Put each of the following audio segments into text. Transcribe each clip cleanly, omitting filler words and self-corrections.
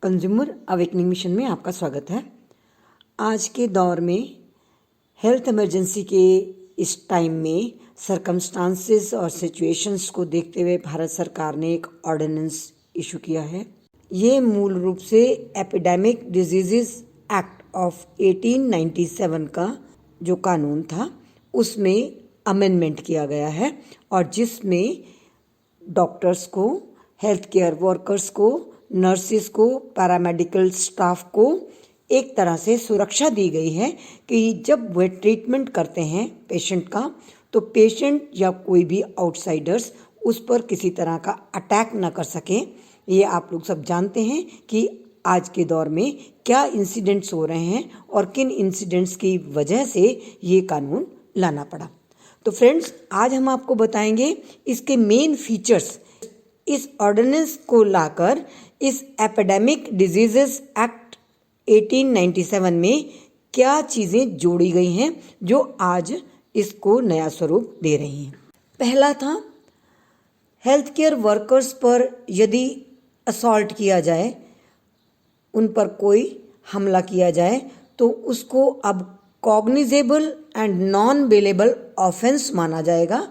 Consumer awakening mission में आपका स्वागत है। आज के दौर में हेल्थ इमरजेंसी के इस टाइम में सरकमस्टांसेस और सिचुएशंस को देखते हुए भारत सरकार ने एक ऑर्डिनेंस इशू किया है। ये मूल रूप से एपिडेमिक डिजीजेस एक्ट ऑफ 1897 का जो कानून था उसमें अमेंडमेंट किया गया है और जिसमें डॉक्टर्स को, हेल्थ केयर वर्कर्स को, नर्सिस को, पैरामेडिकल स्टाफ को एक तरह से सुरक्षा दी गई है कि जब वे ट्रीटमेंट करते हैं पेशेंट का तो पेशेंट या कोई भी आउटसाइडर्स उस पर किसी तरह का अटैक ना कर सकें। ये आप लोग सब जानते हैं कि आज के दौर में क्या इंसिडेंट्स हो रहे हैं और किन इंसिडेंट्स की वजह से ये कानून लाना पड़ा। तो फ्रेंड्स, आज हम आपको बताएंगे इसके मेन फीचर्स, इस ऑर्डिनेंस को लाकर इस एपिडेमिक डिजीजेस एक्ट 1897 में क्या चीज़ें जोड़ी गई हैं जो आज इसको नया स्वरूप दे रही हैं। पहला था, हेल्थ केयर वर्कर्स पर यदि असॉल्ट किया जाए, उन पर कोई हमला किया जाए तो उसको अब cognizable and non bailable offence माना जाएगा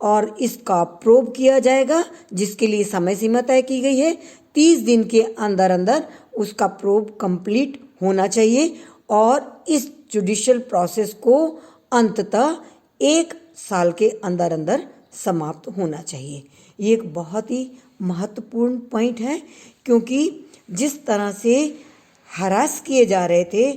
और इसका प्रोब किया जाएगा, जिसके लिए समय सीमा तय की गई है। 30 दिन के अंदर अंदर उसका प्रोब कंप्लीट होना चाहिए और इस जुडिशियल प्रोसेस को अंततः 1 साल के अंदर अंदर समाप्त होना चाहिए। ये एक बहुत ही महत्वपूर्ण पॉइंट है, क्योंकि जिस तरह से हरास किए जा रहे थे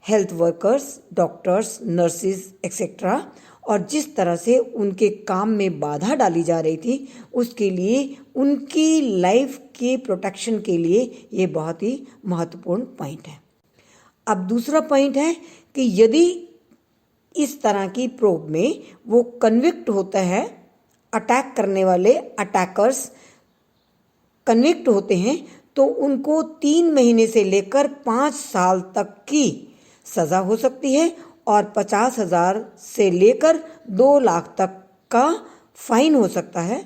health workers, doctors, nurses etcetera, और जिस तरह से उनके काम में बाधा डाली जा रही थी, उसके लिए उनकी लाइफ के प्रोटेक्शन के लिए ये बहुत ही महत्वपूर्ण पॉइंट है। अब दूसरा पॉइंट है कि यदि इस तरह की प्रोब में वो कन्विक्ट होता है, अटैक करने वाले अटैकर्स कन्विक्ट होते हैं, तो उनको 3 महीने से लेकर 5 साल तक की सज़ा हो सकती है और 50,000 से लेकर 2 लाख तक का फाइन हो सकता है।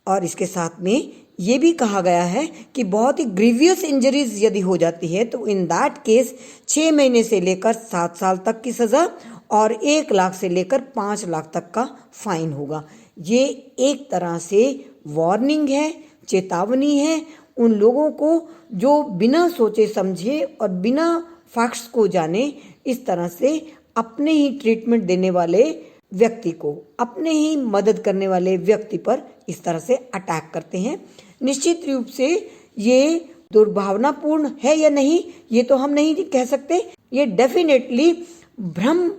और इसके साथ में ये भी कहा गया है कि बहुत ही ग्रीवियस इंजरीज यदि हो जाती है तो इन दैट केस 6 महीने से लेकर 7 साल तक की सज़ा और 1 लाख से लेकर 5 लाख तक का फाइन होगा। ये एक तरह से वार्निंग है, चेतावनी है उन लोगों को जो बिना सोचे समझे और बिना फैक्ट्स को जाने इस तरह से अपने ही ट्रीटमेंट देने वाले व्यक्ति को, अपने ही मदद करने वाले व्यक्ति पर इस तरह से अटैक करते हैं। निश्चित रूप से ये दुर्भावनापूर्ण है या नहीं, ये तो हम नहीं कह सकते। ये डेफिनेटली भ्रम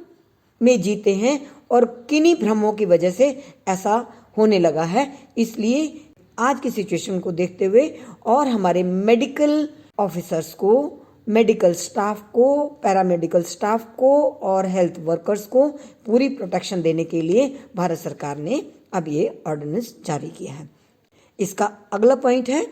में जीते हैं और किन्हीं भ्रमों की वजह से ऐसा होने लगा है। इसलिए आज की सिचुएशन को देखते हुए और हमारे मेडिकल ऑफिसर्स को, मेडिकल स्टाफ को, पैरामेडिकल स्टाफ को और हेल्थ वर्कर्स को पूरी प्रोटेक्शन देने के लिए भारत सरकार ने अब ये ऑर्डिनेंस जारी किया है। इसका अगला पॉइंट है,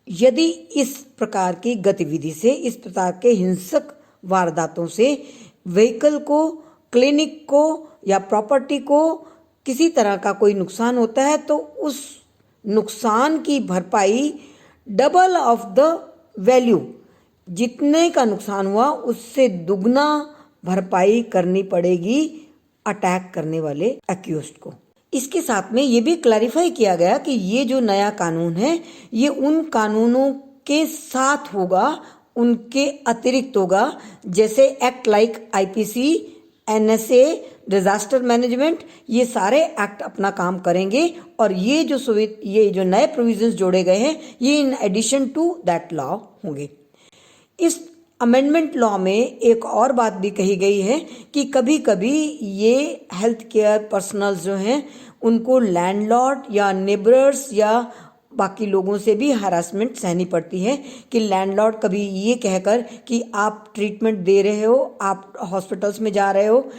यदि इस प्रकार की गतिविधि से, इस प्रकार के हिंसक वारदातों से व्हीकल को, क्लिनिक को या प्रॉपर्टी को किसी तरह का कोई नुकसान होता है तो उस नुकसान की भरपाई डबल ऑफ द वैल्यू, जितने का नुकसान हुआ उससे दुगना भरपाई करनी पड़ेगी अटैक करने वाले अक्यूज्ड को। इसके साथ में ये भी क्लैरिफाई किया गया कि ये जो नया कानून है ये उन कानूनों के साथ होगा, उनके अतिरिक्त होगा, जैसे act like IPC, NSA, disaster management, ये सारे एक्ट अपना काम करेंगे और ये जो नए प्रोविजंस जोड़े गए हैं ये in addition to that law होंगे। इस अमेंडमेंट लॉ में एक और बात भी कही गई है कि कभी कभी ये हेल्थ केयर पर्सनल्स जो हैं उनको लैंडलॉर्ड या नेबरर्स या बाकी लोगों से भी हरासमेंट सहनी पड़ती है कि लैंडलॉर्ड कभी ये कहकर कि आप ट्रीटमेंट दे रहे हो, आप हॉस्पिटल्स में जा रहे हो,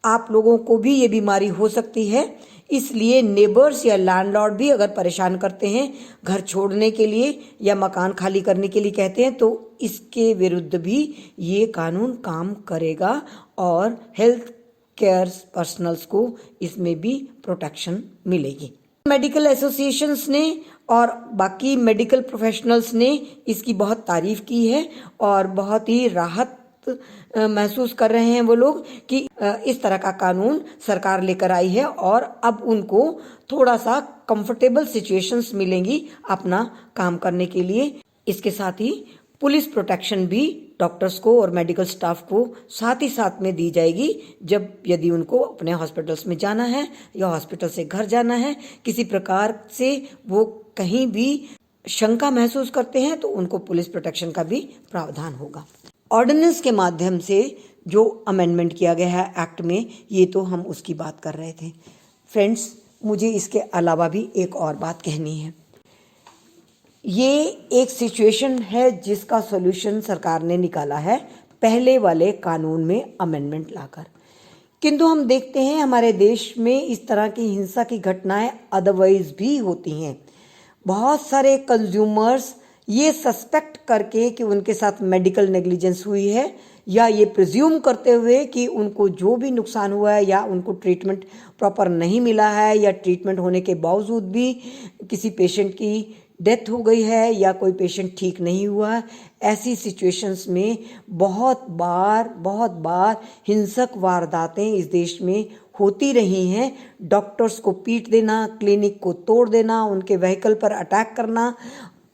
आप लोगों को भी ये बीमारी हो सकती है, इसलिए नेबर्स या लैंडलॉर्ड भी अगर परेशान करते हैं, घर छोड़ने के लिए या मकान खाली करने के लिए कहते हैं, तो इसके विरुद्ध भी ये कानून काम करेगा और हेल्थ केयर पर्सनल्स को इसमें भी प्रोटेक्शन मिलेगी। मेडिकल एसोसिएशंस ने और बाकी मेडिकल प्रोफेशनल्स ने इसकी बहुत तारीफ की है और बहुत ही राहत महसूस कर रहे हैं वो लोग कि इस तरह का कानून सरकार लेकर आई है और अब उनको थोड़ा सा कंफर्टेबल सिचुएशंस मिलेंगी अपना काम करने के लिए। इसके साथ ही पुलिस प्रोटेक्शन भी डॉक्टर्स को और मेडिकल स्टाफ को साथ ही साथ में दी जाएगी जब यदि उनको अपने हॉस्पिटल्स में जाना है या हॉस्पिटल से घर जाना है, किसी प्रकार से वो कहीं भी शंका महसूस करते हैं तो उनको पुलिस प्रोटेक्शन का भी प्रावधान होगा। ऑर्डिनेंस के माध्यम से जो अमेंडमेंट किया गया है एक्ट में, ये तो हम उसकी बात कर रहे थे। फ्रेंड्स, मुझे इसके अलावा भी एक और बात कहनी है। ये एक सिचुएशन है जिसका सॉल्यूशन सरकार ने निकाला है पहले वाले कानून में अमेंडमेंट लाकर, किंतु हम देखते हैं हमारे देश में इस तरह की हिंसा की घटनाएं अदरवाइज भी होती हैं। बहुत सारे कंज्यूमर्स ये सस्पेक्ट करके कि उनके साथ मेडिकल नेग्लिजेंस हुई है या ये प्रिज्यूम करते हुए कि उनको जो भी नुकसान हुआ है या उनको ट्रीटमेंट प्रॉपर नहीं मिला है या ट्रीटमेंट होने के बावजूद भी किसी पेशेंट की डेथ हो गई है या कोई पेशेंट ठीक नहीं हुआ है, ऐसी सिचुएशंस में बहुत बार हिंसक वारदातें इस देश में होती रही हैं। डॉक्टर्स को पीट देना, क्लिनिक को तोड़ देना, उनके व्हीकल पर अटैक करना,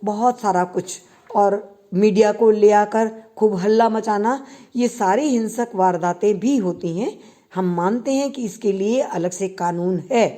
बहुत सारा कुछ, और मीडिया को ले आकर खूब हल्ला मचाना, ये सारी हिंसक वारदातें भी होती हैं। हम मानते हैं कि इसके लिए अलग से कानून है,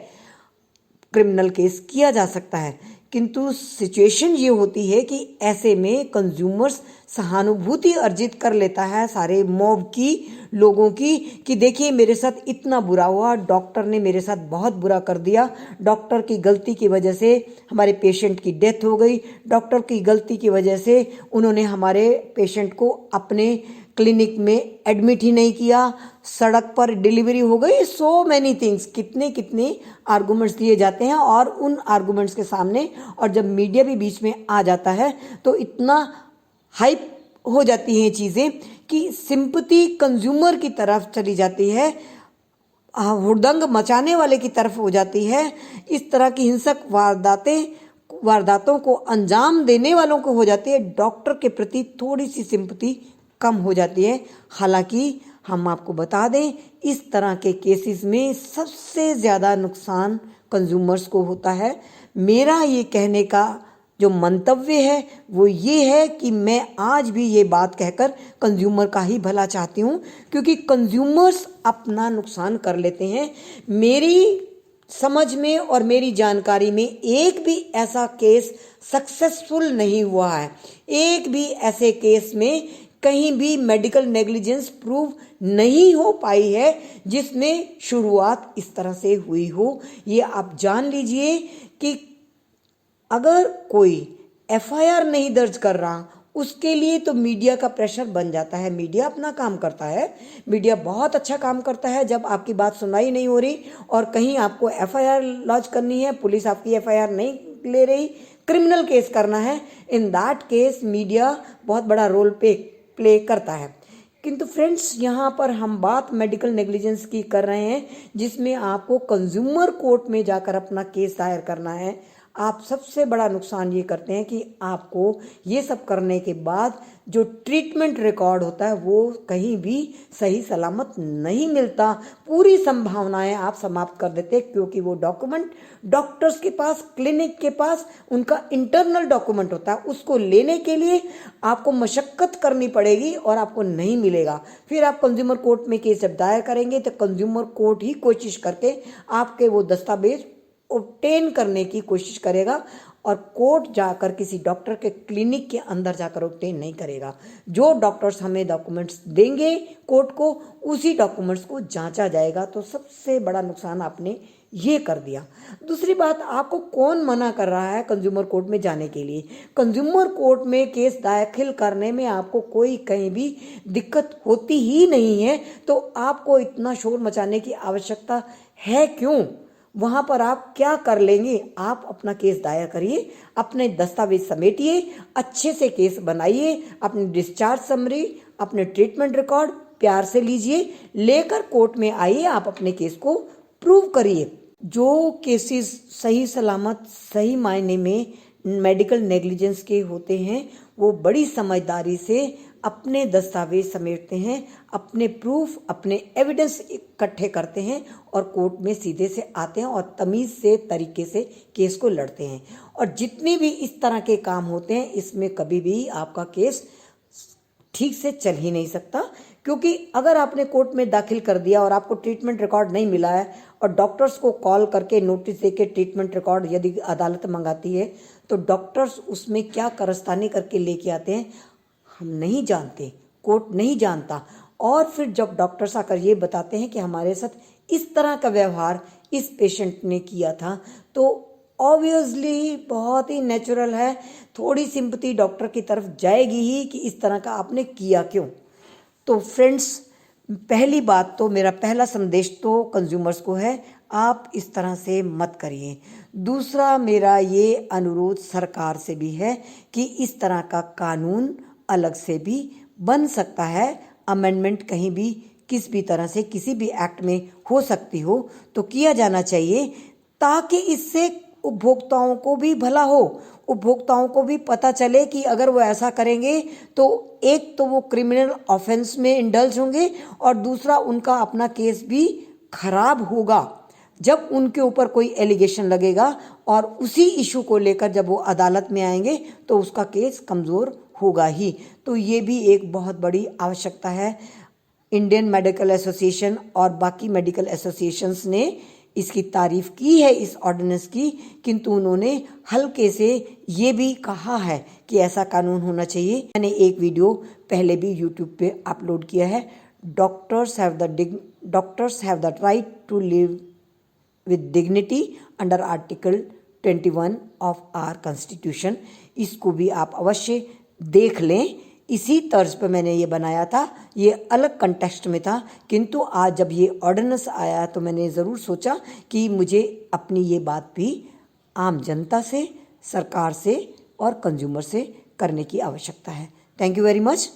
क्रिमिनल केस किया जा सकता है, किंतु सिचुएशन ये होती है कि ऐसे में कंज्यूमर्स सहानुभूति अर्जित कर लेता है सारे मॉब की, लोगों की, कि देखिए मेरे साथ इतना बुरा हुआ, डॉक्टर ने मेरे साथ बहुत बुरा कर दिया, डॉक्टर की गलती की वजह से हमारे पेशेंट की डेथ हो गई, डॉक्टर की गलती की वजह से उन्होंने हमारे पेशेंट को अपने क्लिनिक में एडमिट ही नहीं किया, सड़क पर डिलीवरी हो गई, सो मैनी थिंग्स, कितने कितने आर्गूमेंट्स दिए जाते हैं। और उन आर्गूमेंट्स के सामने और जब मीडिया भी बीच में आ जाता है तो इतना हाइप हो जाती हैं चीज़ें कि सिंपैथी कंज्यूमर की तरफ चली जाती है, हुड़दंग मचाने वाले की तरफ हो जाती है। इस तरह की हिंसक वारदातों को अंजाम देने वालों को हो जाती है, डॉक्टर के प्रति थोड़ी सी सिंपैथी कम हो जाती है। हालांकि हम आपको बता दें, इस तरह के केसेस में सबसे ज़्यादा नुकसान कंज्यूमर्स को होता है। मेरा ये कहने का जो मंतव्य है वो ये है कि मैं आज भी ये बात कहकर कंज्यूमर का ही भला चाहती हूँ, क्योंकि कंज्यूमर्स अपना नुकसान कर लेते हैं। मेरी समझ में और मेरी जानकारी में एक भी ऐसा केस सक्सेसफुल नहीं हुआ है, एक भी ऐसे केस में कहीं भी मेडिकल नेग्लिजेंस प्रूव नहीं हो पाई है जिसमें शुरुआत इस तरह से हुई हो। ये आप जान लीजिए कि अगर कोई एफआईआर नहीं दर्ज कर रहा, उसके लिए तो मीडिया का प्रेशर बन जाता है। मीडिया अपना काम करता है, मीडिया बहुत अच्छा काम करता है। जब आपकी बात सुनाई नहीं हो रही और कहीं आपको एफआईआर लॉन्च करनी है, पुलिस आपकी एफआईआर नहीं ले रही, क्रिमिनल केस करना है, इन दैट केस मीडिया बहुत बड़ा रोल प्ले करता है। किंतु फ्रेंड्स, यहाँ पर हम बात मेडिकल नेग्लिजेंस की कर रहे हैं, जिसमें आपको कंज्यूमर कोर्ट में जाकर अपना केस दायर करना है। आप सबसे बड़ा नुकसान ये करते हैं कि आपको ये सब करने के बाद जो ट्रीटमेंट रिकॉर्ड होता है वो कहीं भी सही सलामत नहीं मिलता। पूरी संभावनाएं आप समाप्त कर देते हैं, क्योंकि वो डॉक्यूमेंट डॉक्टर्स के पास, क्लिनिक के पास उनका इंटरनल डॉक्यूमेंट होता है, उसको लेने के लिए आपको मशक्कत करनी पड़ेगी और आपको नहीं मिलेगा। फिर आप कंज्यूमर कोर्ट में केस जब दायर करेंगे तो कंज्यूमर कोर्ट ही कोशिश करके आपके वो दस्तावेज ऑब्टेन करने की कोशिश करेगा और कोर्ट जाकर किसी डॉक्टर के क्लिनिक के अंदर जाकर ऑब्टेन नहीं करेगा। जो डॉक्टर्स हमें डॉक्यूमेंट्स देंगे कोर्ट को, उसी डॉक्यूमेंट्स को जांचा जाएगा। तो सबसे बड़ा नुकसान आपने ये कर दिया। दूसरी बात, आपको कौन मना कर रहा है कंज्यूमर कोर्ट में जाने के लिए? कंज्यूमर कोर्ट में केस दाखिल करने में आपको कोई कहीं भी दिक्कत होती ही नहीं है, तो आपको इतना शोर मचाने की आवश्यकता है क्यों? वहाँ पर आप क्या कर लेंगे? आप अपना केस दायर करिए, अपने दस्तावेज समेटिए, अच्छे से केस बनाइए, अपनी डिस्चार्ज समरी, अपने ट्रीटमेंट रिकॉर्ड प्यार से लीजिए, लेकर कोर्ट में आइए, आप अपने केस को प्रूव करिए। जो केसेस सही सलामत, सही मायने में मेडिकल नेग्लिजेंस के होते हैं वो बड़ी समझदारी से अपने दस्तावेज समेटते हैं, अपने प्रूफ, अपने एविडेंस इकट्ठे करते हैं और कोर्ट में सीधे से आते हैं और तमीज़ से तरीके से केस को लड़ते हैं। और जितने भी इस तरह के काम होते हैं इसमें कभी भी आपका केस ठीक से चल ही नहीं सकता, क्योंकि अगर आपने कोर्ट में दाखिल कर दिया और आपको ट्रीटमेंट रिकॉर्ड नहीं मिला है और डॉक्टर्स को कॉल करके नोटिस देके ट्रीटमेंट रिकॉर्ड यदि अदालत मंगाती है तो डॉक्टर्स उसमें क्या कारस्तानी करके लेके आते हैं हम नहीं जानते, कोर्ट नहीं जानता। और फिर जब डॉक्टर्स आकर ये बताते हैं कि हमारे साथ इस तरह का व्यवहार इस पेशेंट ने किया था, तो ऑब्वियसली बहुत ही नेचुरल है, थोड़ी सिंपैथी डॉक्टर की तरफ जाएगी ही कि इस तरह का आपने किया क्यों। तो फ्रेंड्स, पहली बात तो मेरा पहला संदेश तो कंज्यूमर्स को है, आप इस तरह से मत करिए। दूसरा मेरा ये अनुरोध सरकार से भी है कि इस तरह का कानून अलग से भी बन सकता है, अमेंडमेंट कहीं भी किस भी तरह से किसी भी एक्ट में हो सकती हो तो किया जाना चाहिए, ताकि इससे उपभोक्ताओं को भी भला हो, उपभोक्ताओं को भी पता चले कि अगर वो ऐसा करेंगे तो एक तो वो क्रिमिनल ऑफेंस में इंडल्ज होंगे और दूसरा उनका अपना केस भी खराब होगा। जब उनके ऊपर कोई एलिगेशन लगेगा और उसी इशू को लेकर जब वो अदालत में आएंगे तो उसका केस कमज़ोर होगा ही। तो ये भी एक बहुत बड़ी आवश्यकता है। इंडियन मेडिकल एसोसिएशन और बाकी मेडिकल एसोसिएशंस ने इसकी तारीफ की है इस ऑर्डिनेंस की, किंतु उन्होंने हल्के से ये भी कहा है कि ऐसा कानून होना चाहिए। मैंने एक वीडियो पहले भी यूट्यूब पे अपलोड किया है, doctors have the right to live with dignity under article 21 of our constitution. इसको भी आप अवश्य देख लें। इसी तर्ज पर मैंने ये बनाया था, ये अलग कंटेक्स्ट में था, किंतु आज जब ये ऑर्डिनेंस आया तो मैंने ज़रूर सोचा कि मुझे अपनी ये बात भी आम जनता से, सरकार से और कंज्यूमर से करने की आवश्यकता है। Thank you very much.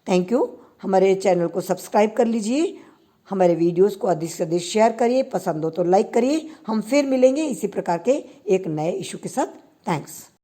Thank you. हमारे चैनल को सब्सक्राइब कर लीजिए, हमारे वीडियोस को अधिक से अधिक शेयर करिए, पसंद हो तो लाइक करिए। हम फिर मिलेंगे इसी प्रकार के एक नए इशू के साथ। थैंक्स।